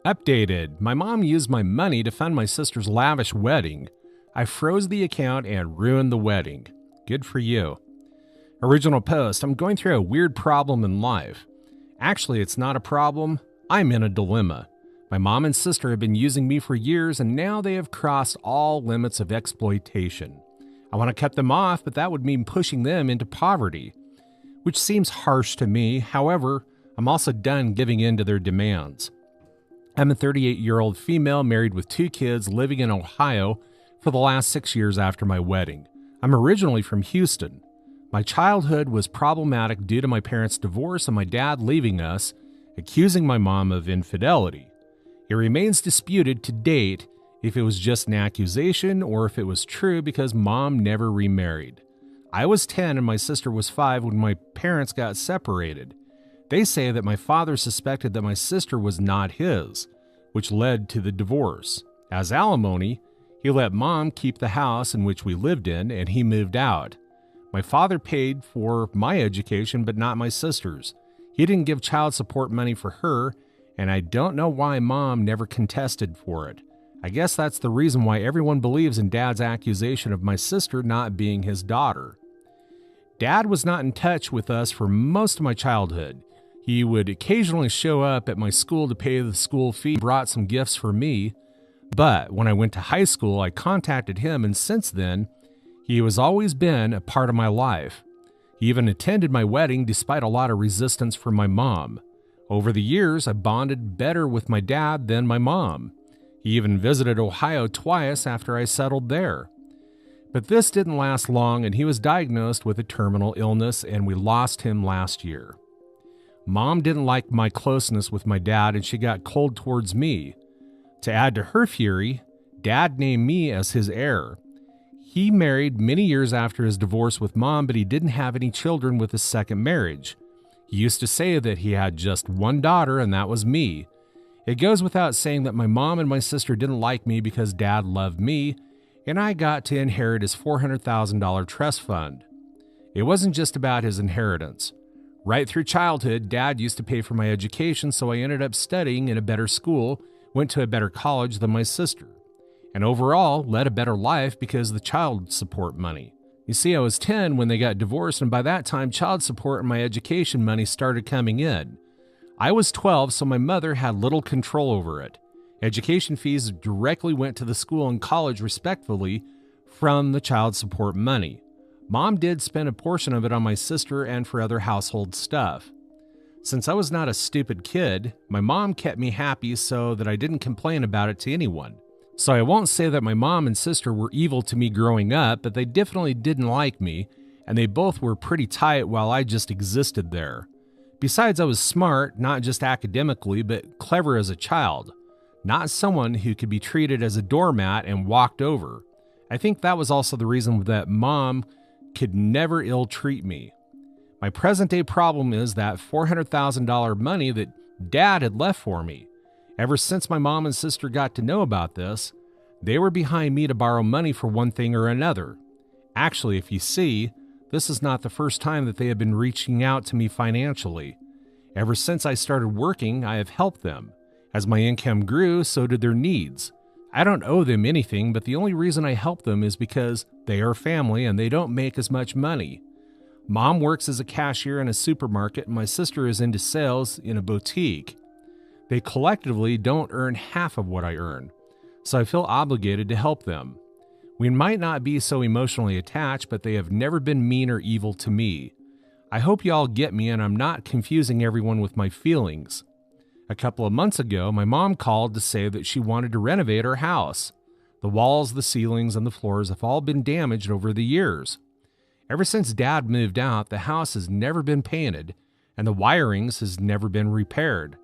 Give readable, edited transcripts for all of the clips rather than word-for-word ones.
Updated. My mom used my money to fund my sister's lavish wedding. I froze the account and ruined the wedding. Good for you. Original post. I'm going through a weird problem in life. Actually, it's not a problem. I'm in a dilemma. My mom and sister have been using me for years, and now they have crossed all limits of exploitation. I want to cut them off, but that would mean pushing them into poverty, which seems harsh to me. However, I'm also done giving in to their demands. I'm a 38-year-old female married with 2 kids living in Ohio for the last 6 years after my wedding. I'm originally from Houston. My childhood was problematic due to my parents' divorce and my dad leaving us, accusing my mom of infidelity. It remains disputed to date if it was just an accusation or if it was true because mom never remarried. I was 10 and my sister was 5 when my parents got separated. They say that my father suspected that my sister was not his, which led to the divorce. As alimony, he let mom keep the house in which we lived in, and he moved out. My father paid for my education, but not my sister's. He didn't give child support money for her, and I don't know why mom never contested for it. I guess that's the reason why everyone believes in dad's accusation of my sister not being his daughter. Dad was not in touch with us for most of my childhood. He would occasionally show up at my school to pay the school fee, brought some gifts for me. But when I went to high school, I contacted him, and since then, he has always been a part of my life. He even attended my wedding despite a lot of resistance from my mom. Over the years, I bonded better with my dad than my mom. He even visited Ohio twice after I settled there. But this didn't last long, and he was diagnosed with a terminal illness, and we lost him last year. Mom didn't like my closeness with my dad, and she got cold towards me. To add to her fury, Dad named me as his heir. He married many years after his divorce with Mom, but he didn't have any children with his second marriage. He used to say that he had just one daughter, and that was me. It goes without saying that my mom and my sister didn't like me because Dad loved me, and I got to inherit his $400,000 trust fund. It wasn't just about his inheritance. Right through childhood, Dad used to pay for my education, so I ended up studying in a better school, went to a better college than my sister, and overall led a better life because of the child support money. You see, I was 10 when they got divorced, and by that time, child support and my education money started coming in. I was 12, so my mother had little control over it. Education fees directly went to the school and college respectively from the child support money. Mom did spend a portion of it on my sister and for other household stuff. Since I was not a stupid kid, my mom kept me happy so that I didn't complain about it to anyone. So I won't say that my mom and sister were evil to me growing up, but they definitely didn't like me, and they both were pretty tight while I just existed there. Besides, I was smart, not just academically, but clever as a child, not someone who could be treated as a doormat and walked over. I think that was also the reason that Mom could never ill-treat me. My present-day problem is that $400,000 money that Dad had left for me. Ever since my mom and sister got to know about this, they were behind me to borrow money for one thing or another. Actually, if you see, this is not the first time that they have been reaching out to me financially. Ever since I started working, I have helped them. As my income grew, so did their needs. I don't owe them anything, but the only reason I help them is because they are family and they don't make as much money. Mom works as a cashier in a supermarket, and my sister is into sales in a boutique. They collectively don't earn half of what I earn, so I feel obligated to help them. We might not be so emotionally attached, but they have never been mean or evil to me. I hope you all get me, and I'm not confusing everyone with my feelings. A couple of months ago, my mom called to say that she wanted to renovate her house. The walls, the ceilings, and the floors have all been damaged over the years. Ever since Dad moved out, the house has never been painted, and the wirings has never been repaired.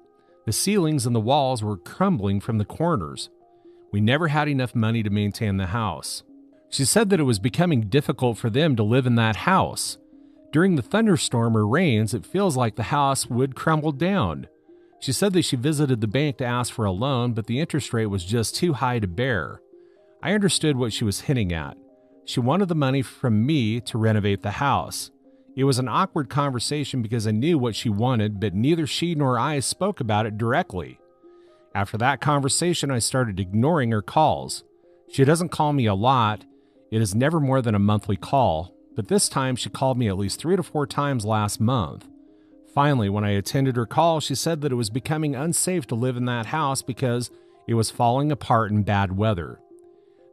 The ceilings and the walls were crumbling from the corners. We never had enough money to maintain the house. She said that it was becoming difficult for them to live in that house. During the thunderstorm or rains, it feels like the house would crumble down. She said that she visited the bank to ask for a loan, but the interest rate was just too high to bear. I understood what she was hinting at. She wanted the money from me to renovate the house. It was an awkward conversation because I knew what she wanted, but neither she nor I spoke about it directly. After that conversation, I started ignoring her calls. She doesn't call me a lot. It is never more than a monthly call, but this time she called me at least 3 to 4 times last month. Finally, when I attended her call, she said that it was becoming unsafe to live in that house because it was falling apart in bad weather.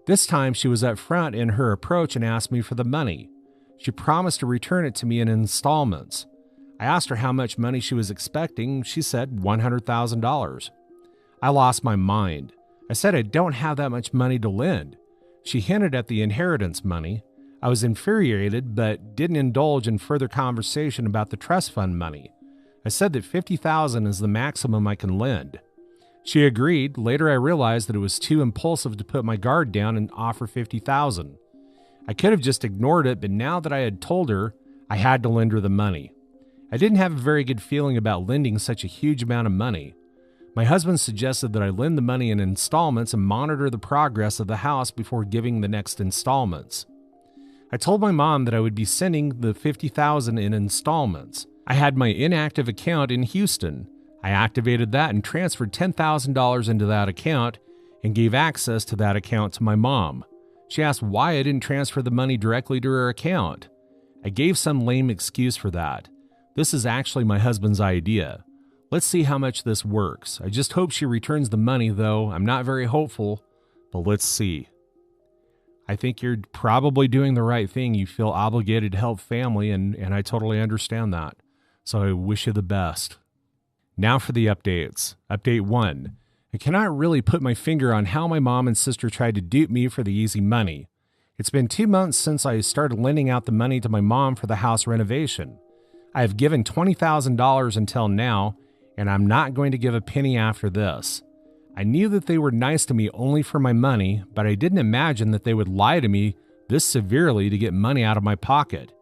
This time she was upfront in her approach and asked me for the money. She promised to return it to me in installments. I asked her how much money she was expecting. She said $100,000. I lost my mind. I said I don't have that much money to lend. She hinted at the inheritance money. I was infuriated, but didn't indulge in further conversation about the trust fund money. I said that $50,000 is the maximum I can lend. She agreed. Later I realized that it was too impulsive to put my guard down and offer $50,000. I could have just ignored it, but now that I had told her, I had to lend her the money. I didn't have a very good feeling about lending such a huge amount of money. My husband suggested that I lend the money in installments and monitor the progress of the house before giving the next installments. I told my mom that I would be sending the $50,000 in installments. I had my inactive account in Houston. I activated that and transferred $10,000 into that account and gave access to that account to my mom. She asked why I didn't transfer the money directly to her account. I gave some lame excuse for that. This is actually my husband's idea. Let's see how much this works. I just hope she returns the money, though. I'm not very hopeful, but let's see. I think you're probably doing the right thing. You feel obligated to help family, and I totally understand that. So I wish you the best. Now for the updates. Update 1. I cannot really put my finger on how my mom and sister tried to dupe me for the easy money. It's been 2 months since I started lending out the money to my mom for the house renovation. I have given $20,000 until now, and I'm not going to give a penny after this. I knew that they were nice to me only for my money, but I didn't imagine that they would lie to me this severely to get money out of my pocket.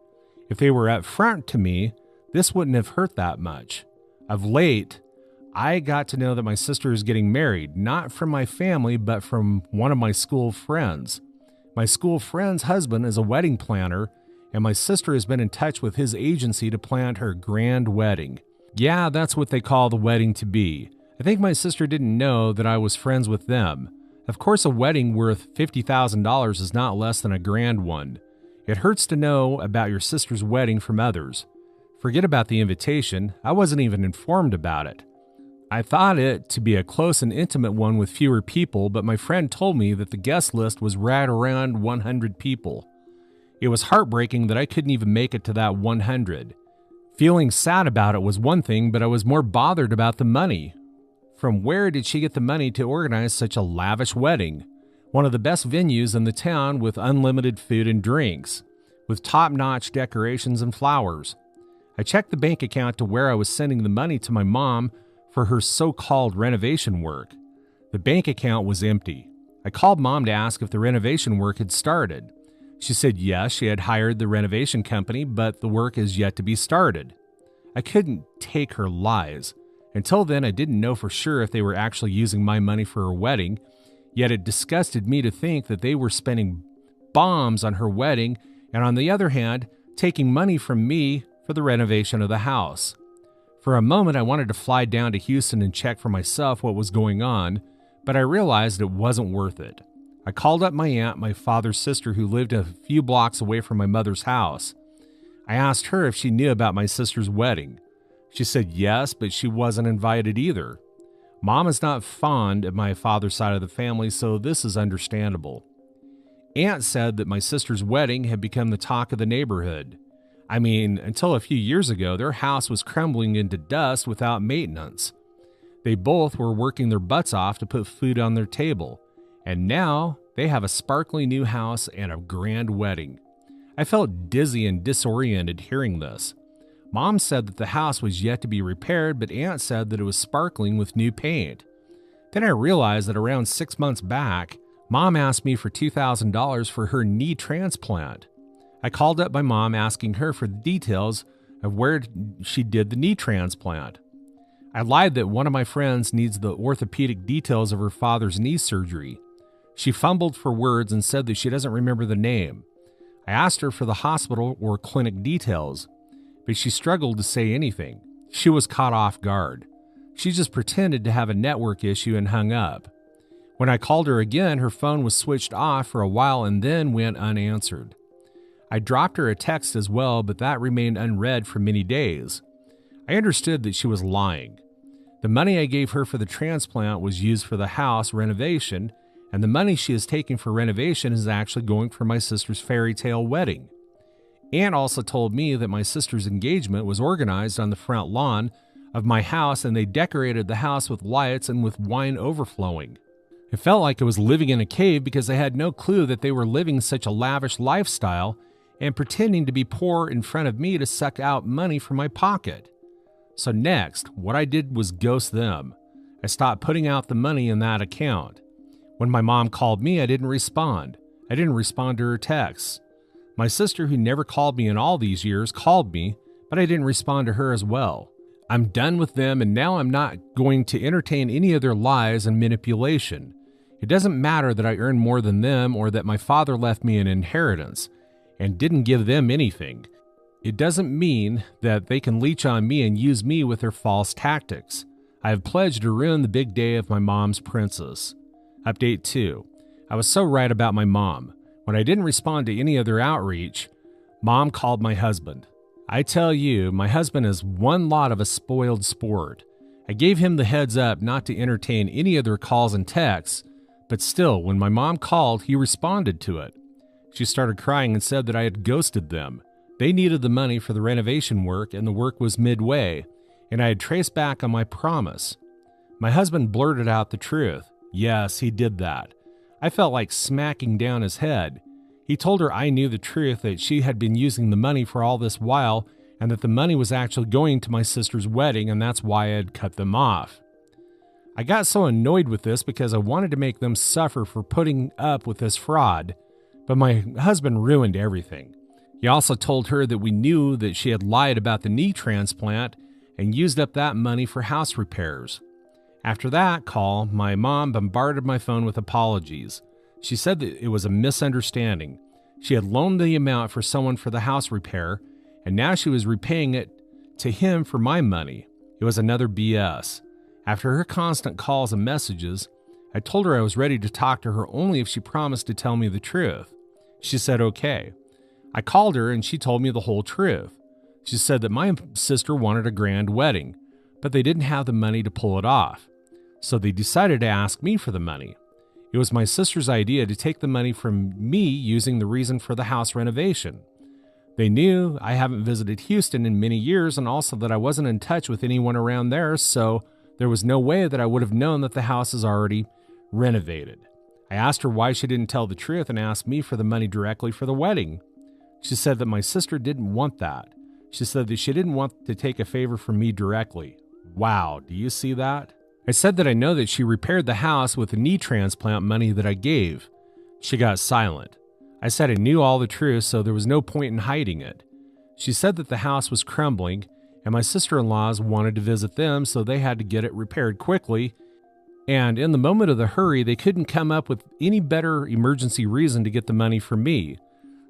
If they were upfront to me, this wouldn't have hurt that much. Of late, I got to know that my sister is getting married, not from my family, but from one of my school friends. My school friend's husband is a wedding planner, and my sister has been in touch with his agency to plan her grand wedding. Yeah, that's what they call the wedding to be. I think my sister didn't know that I was friends with them. Of course, a wedding worth $50,000 is not less than a grand one. It hurts to know about your sister's wedding from others. Forget about the invitation. I wasn't even informed about it. I thought it to be a close and intimate one with fewer people, but my friend told me that the guest list was right around 100 people. It was heartbreaking that I couldn't even make it to that 100. Feeling sad about it was one thing, but I was more bothered about the money. From where did she get the money to organize such a lavish wedding? One of the best venues in the town with unlimited food and drinks, with top-notch decorations and flowers. I checked the bank account to where I was sending the money to my mom for her so-called renovation work. The bank account was empty. I called Mom to ask if the renovation work had started. She said yes, she had hired the renovation company, but the work is yet to be started. I couldn't take her lies. Until then, I didn't know for sure if they were actually using my money for her wedding, yet it disgusted me to think that they were spending bombs on her wedding and, on the other hand, taking money from me for the renovation of the house. For a moment, I wanted to fly down to Houston and check for myself what was going on, but I realized it wasn't worth it. I called up my aunt, my father's sister, who lived a few blocks away from my mother's house. I asked her if she knew about my sister's wedding. She said yes, but she wasn't invited either. Mom is not fond of my father's side of the family, so this is understandable. Aunt said that my sister's wedding had become the talk of the neighborhood. I mean, until a few years ago, their house was crumbling into dust without maintenance. They both were working their butts off to put food on their table, and now they have a sparkling new house and a grand wedding. I felt dizzy and disoriented hearing this. Mom said that the house was yet to be repaired, but Aunt said that it was sparkling with new paint. Then I realized that around 6 months back, Mom asked me for $2,000 for her knee transplant. I called up my mom asking her for the details of where she did the knee transplant. I lied that one of my friends needs the orthopedic details of her father's knee surgery. She fumbled for words and said that she doesn't remember the name. I asked her for the hospital or clinic details, but she struggled to say anything. She was caught off guard. She just pretended to have a network issue and hung up. When I called her again, her phone was switched off for a while and then went unanswered. I dropped her a text as well, but that remained unread for many days. I understood that she was lying. The money I gave her for the transplant was used for the house renovation, and the money she is taking for renovation is actually going for my sister's fairy tale wedding. Aunt also told me that my sister's engagement was organized on the front lawn of my house, and they decorated the house with lights and with wine overflowing. It felt like I was living in a cave because I had no clue that they were living such a lavish lifestyle and pretending to be poor in front of me to suck out money from my pocket. So next, what I did was ghost them. I stopped putting out the money in that account. When my mom called me, I didn't respond. I didn't respond to her texts. My sister, who never called me in all these years, called me, but I didn't respond to her as well. I'm done with them, and now I'm not going to entertain any of their lies and manipulation. It doesn't matter that I earn more than them or that my father left me an inheritance and didn't give them anything. It doesn't mean that they can leech on me and use me with their false tactics. I have pledged to ruin the big day of my mom's princess. Update 2. I was so right about my mom. When I didn't respond to any of their outreach, Mom called my husband. I tell you, my husband is one lot of a spoiled sport. I gave him the heads up not to entertain any of their calls and texts, but still, when my mom called, he responded to it. She started crying and said that I had ghosted them. They needed the money for the renovation work, and the work was midway, and I had traced back on my promise. My husband blurted out the truth. Yes, he did that. I felt like smacking down his head. He told her I knew the truth, that she had been using the money for all this while, and that the money was actually going to my sister's wedding, and that's why I had cut them off. I got so annoyed with this because I wanted to make them suffer for putting up with this fraud, but my husband ruined everything. He also told her that we knew that she had lied about the knee transplant and used up that money for house repairs. After that call, my mom bombarded my phone with apologies. She said that it was a misunderstanding. She had loaned the amount for someone for the house repair, and now she was repaying it to him for my money. It was another BS. After her constant calls and messages, I told her I was ready to talk to her only if she promised to tell me the truth. She said okay. I called her and she told me the whole truth. She said that my sister wanted a grand wedding, but they didn't have the money to pull it off. So they decided to ask me for the money. It was my sister's idea to take the money from me using the reason for the house renovation. They knew I haven't visited Houston in many years and also that I wasn't in touch with anyone around there, so there was no way that I would have known that the house is already renovated. I asked her why she didn't tell the truth and asked me for the money directly for the wedding. She said that my sister didn't want that. She said that she didn't want to take a favor from me directly. Wow, do you see that? I said that I know that she repaired the house with the knee transplant money that I gave. She got silent. I said I knew all the truth, so there was no point in hiding it. She said that the house was crumbling, and my sister-in-laws wanted to visit them, so they had to get it repaired quickly. And in the moment of the hurry, they couldn't come up with any better emergency reason to get the money from me.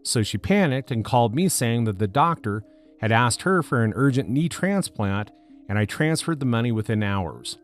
So she panicked and called me saying that the doctor had asked her for an urgent knee transplant, and I transferred the money within hours.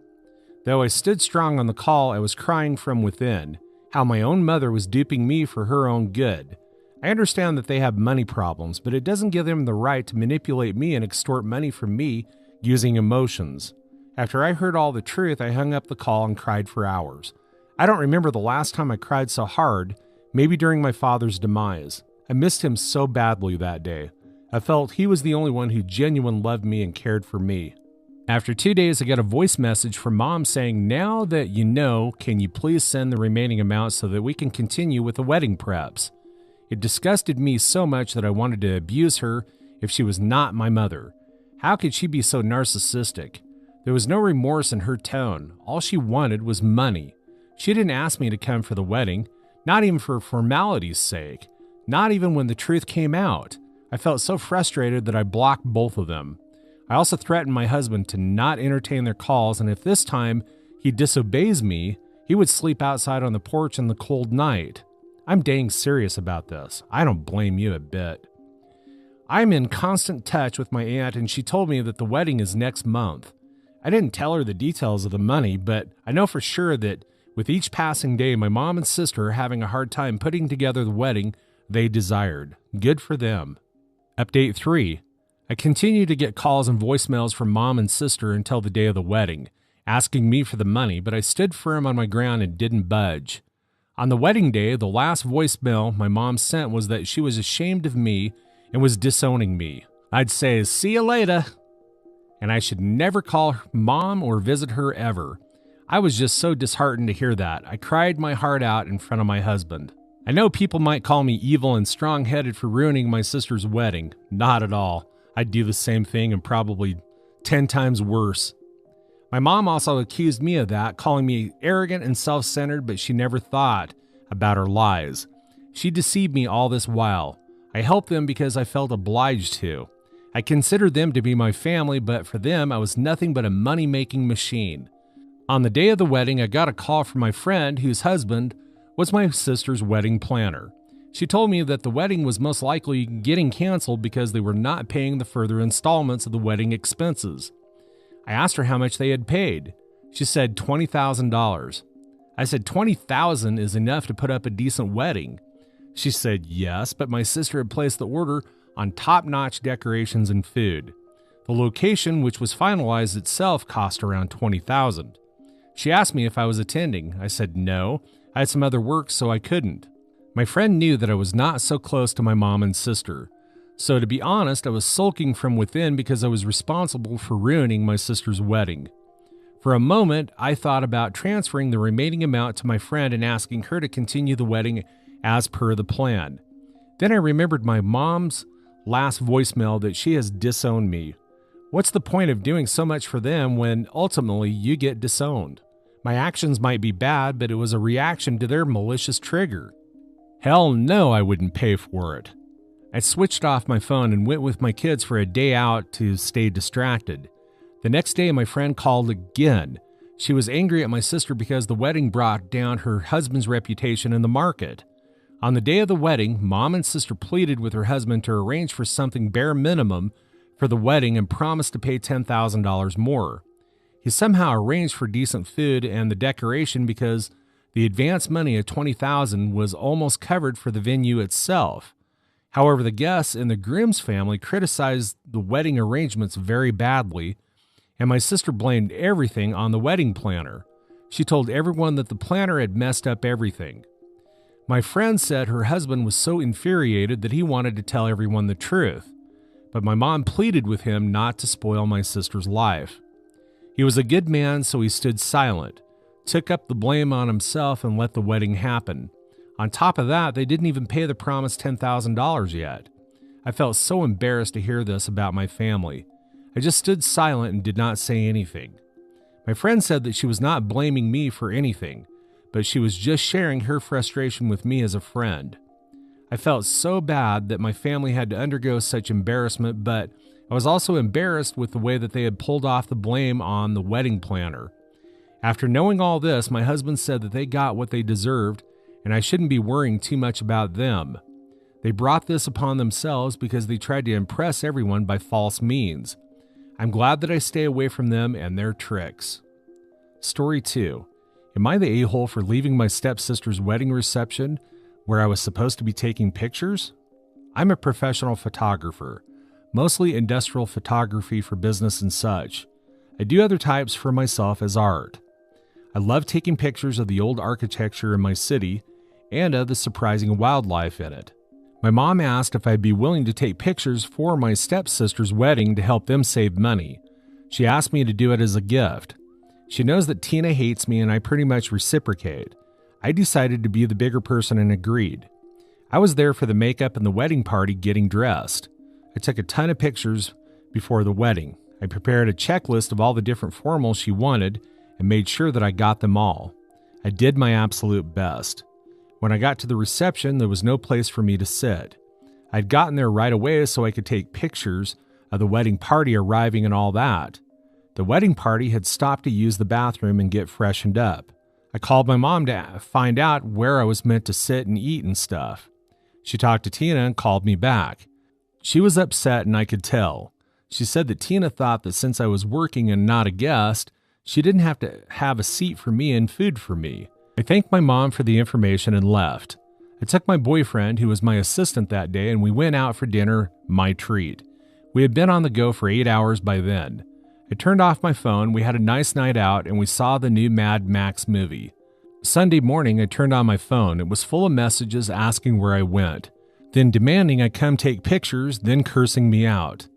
Though I stood strong on the call, I was crying from within, how my own mother was duping me for her own good. I understand that they have money problems, but it doesn't give them the right to manipulate me and extort money from me using emotions. After I heard all the truth, I hung up the call and cried for hours. I don't remember the last time I cried so hard, maybe during my father's demise. I missed him so badly that day. I felt he was the only one who genuinely loved me and cared for me. After 2 days, I got a voice message from Mom saying, "Now that you know, can you please send the remaining amount so that we can continue with the wedding preps?" It disgusted me so much that I wanted to abuse her if she was not my mother. How could she be so narcissistic? There was no remorse in her tone. All she wanted was money. She didn't ask me to come for the wedding, not even for formality's sake, not even when the truth came out. I felt so frustrated that I blocked both of them. I also threatened my husband to not entertain their calls, and if this time he disobeys me, he would sleep outside on the porch in the cold night. I'm dang serious about this. I don't blame you a bit. I'm in constant touch with my aunt, and she told me that the wedding is next month. I didn't tell her the details of the money, but I know for sure that with each passing day, my mom and sister are having a hard time putting together the wedding they desired. Good for them. Update 3. I continue to get calls and voicemails from mom and sister until the day of the wedding, asking me for the money, but I stood firm on my ground and didn't budge. On the wedding day, the last voicemail my mom sent was that she was ashamed of me and was disowning me. I'd say, "See you later," and I should never call her mom or visit her ever. I was just so disheartened to hear that. I cried my heart out in front of my husband. I know people might call me evil and strong-headed for ruining my sister's wedding. Not at all. I'd do the same thing and probably 10 times worse. My mom also accused me of that, calling me arrogant and self-centered, but she never thought about her lies. She deceived me all this while. I helped them because I felt obliged to. I considered them to be my family, but for them, I was nothing but a money-making machine. On the day of the wedding, I got a call from my friend whose husband was my sister's wedding planner. She told me that the wedding was most likely getting canceled because they were not paying the further installments of the wedding expenses. I asked her how much they had paid. She said $20,000. I said $20,000 is enough to put up a decent wedding. She said yes, but my sister had placed the order on top-notch decorations and food. The location, which was finalized itself, cost around $20,000. She asked me if I was attending. I said no. I had some other work, so I couldn't. My friend knew that I was not so close to my mom and sister. So to be honest, I was sulking from within because I was responsible for ruining my sister's wedding. For a moment, I thought about transferring the remaining amount to my friend and asking her to continue the wedding as per the plan. Then I remembered my mom's last voicemail that she has disowned me. What's the point of doing so much for them when ultimately you get disowned? My actions might be bad, but it was a reaction to their malicious trigger. Hell no, I wouldn't pay for it. I switched off my phone and went with my kids for a day out to stay distracted. The next day, my friend called again. She was angry at my sister because the wedding brought down her husband's reputation in the market. On the day of the wedding, mom and sister pleaded with her husband to arrange for something bare minimum for the wedding and promised to pay $10,000 more. He somehow arranged for decent food and the decoration because the advance money of $20,000 was almost covered for the venue itself. However, the guests and the groom's family criticized the wedding arrangements very badly, and my sister blamed everything on the wedding planner. She told everyone that the planner had messed up everything. My friend said her husband was so infuriated that he wanted to tell everyone the truth, but my mom pleaded with him not to spoil my sister's life. He was a good man, so he stood silent, took up the blame on himself, and let the wedding happen. On top of that, they didn't even pay the promised $10,000 yet. I felt so embarrassed to hear this about my family. I just stood silent and did not say anything. My friend said that she was not blaming me for anything, but she was just sharing her frustration with me as a friend. I felt so bad that my family had to undergo such embarrassment, but I was also embarrassed with the way that they had pulled off the blame on the wedding planner. After knowing all this, my husband said that they got what they deserved and I shouldn't be worrying too much about them. They brought this upon themselves because they tried to impress everyone by false means. I'm glad that I stay away from them and their tricks. Story 2. Am I the a-hole for leaving my stepsister's wedding reception where I was supposed to be taking pictures? I'm a professional photographer, mostly industrial photography for business and such. I do other types for myself as art. I love taking pictures of the old architecture in my city and of the surprising wildlife in it. My mom asked if I'd be willing to take pictures for my stepsister's wedding to help them save money. She asked me to do it as a gift. She knows that Tina hates me and I pretty much reciprocate. I decided to be the bigger person and agreed. I was there for the makeup and the wedding party getting dressed. I took a ton of pictures before the wedding. I prepared a checklist of all the different formals she wanted and made sure that I got them all. I did my absolute best. When I got to the reception, there was no place for me to sit. I'd gotten there right away so I could take pictures of the wedding party arriving and all that. The wedding party had stopped to use the bathroom and get freshened up. I called my mom to find out where I was meant to sit and eat and stuff. She talked to Tina and called me back. She was upset and I could tell. She said that Tina thought that since I was working and not a guest, she didn't have to have a seat for me and food for me. I thanked my mom for the information and left. I took my boyfriend, who was my assistant that day, and we went out for dinner, my treat. We had been on the go for 8 hours by then. I turned off my phone, we had a nice night out, and we saw the new Mad Max movie. Sunday morning, I turned on my phone. It was full of messages asking where I went, then demanding I come take pictures, then cursing me out.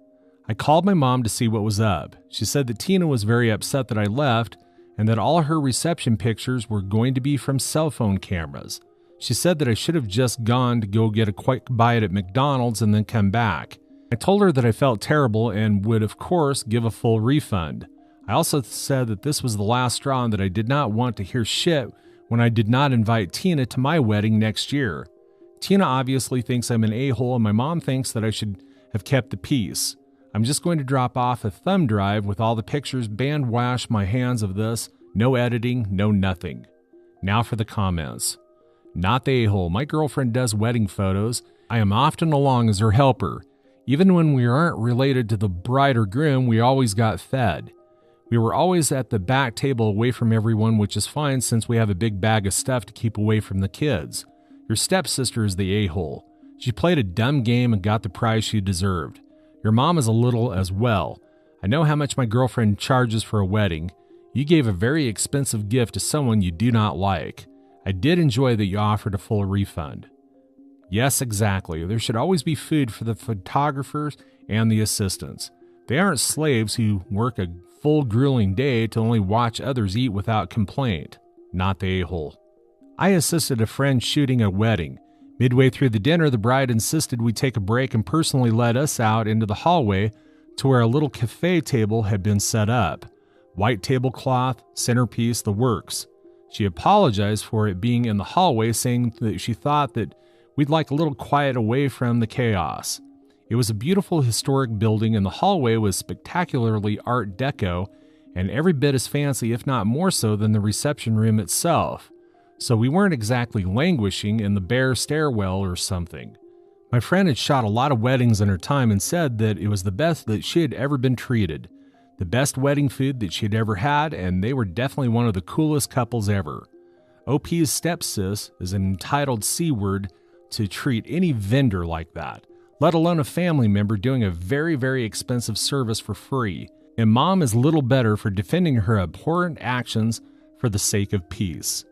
I called my mom to see what was up. She said that Tina was very upset that I left and that all her reception pictures were going to be from cell phone cameras. She said that I should have just gone to go get a quick bite at McDonald's and then come back. I told her that I felt terrible and would, of course, give a full refund. I also said that this was the last straw and that I did not want to hear shit when I did not invite Tina to my wedding next year. Tina obviously thinks I'm an a-hole, and my mom thinks that I should have kept the peace. I'm just going to drop off a thumb drive with all the pictures, band wash my hands of this, no editing, no nothing. Now for the comments. Not the a-hole. My girlfriend does wedding photos. I am often along as her helper. Even when we aren't related to the bride or groom, we always got fed. We were always at the back table away from everyone, which is fine since we have a big bag of stuff to keep away from the kids. Your stepsister is the a-hole. She played a dumb game and got the prize she deserved. Your mom is a little as well. I know how much my girlfriend charges for a wedding. You gave a very expensive gift to someone you do not like. I did enjoy that you offered a full refund. Yes, exactly. There should always be food for the photographers and the assistants. They aren't slaves who work a full grueling day to only watch others eat without complaint. Not the a-hole. I assisted a friend shooting a wedding. Midway through the dinner, the bride insisted we take a break and personally led us out into the hallway to where a little cafe table had been set up. White tablecloth, centerpiece, the works. She apologized for it being in the hallway, saying that she thought that we'd like a little quiet away from the chaos. It was a beautiful historic building, and the hallway was spectacularly Art Deco and every bit as fancy, if not more so, than the reception room itself. So we weren't exactly languishing in the bare stairwell or something. My friend had shot a lot of weddings in her time and said that it was the best that she had ever been treated. The best wedding food that she had ever had, and they were definitely one of the coolest couples ever. OP's stepsis is an entitled C-word to treat any vendor like that, let alone a family member doing a very, very expensive service for free. And mom is little better for defending her abhorrent actions for the sake of peace.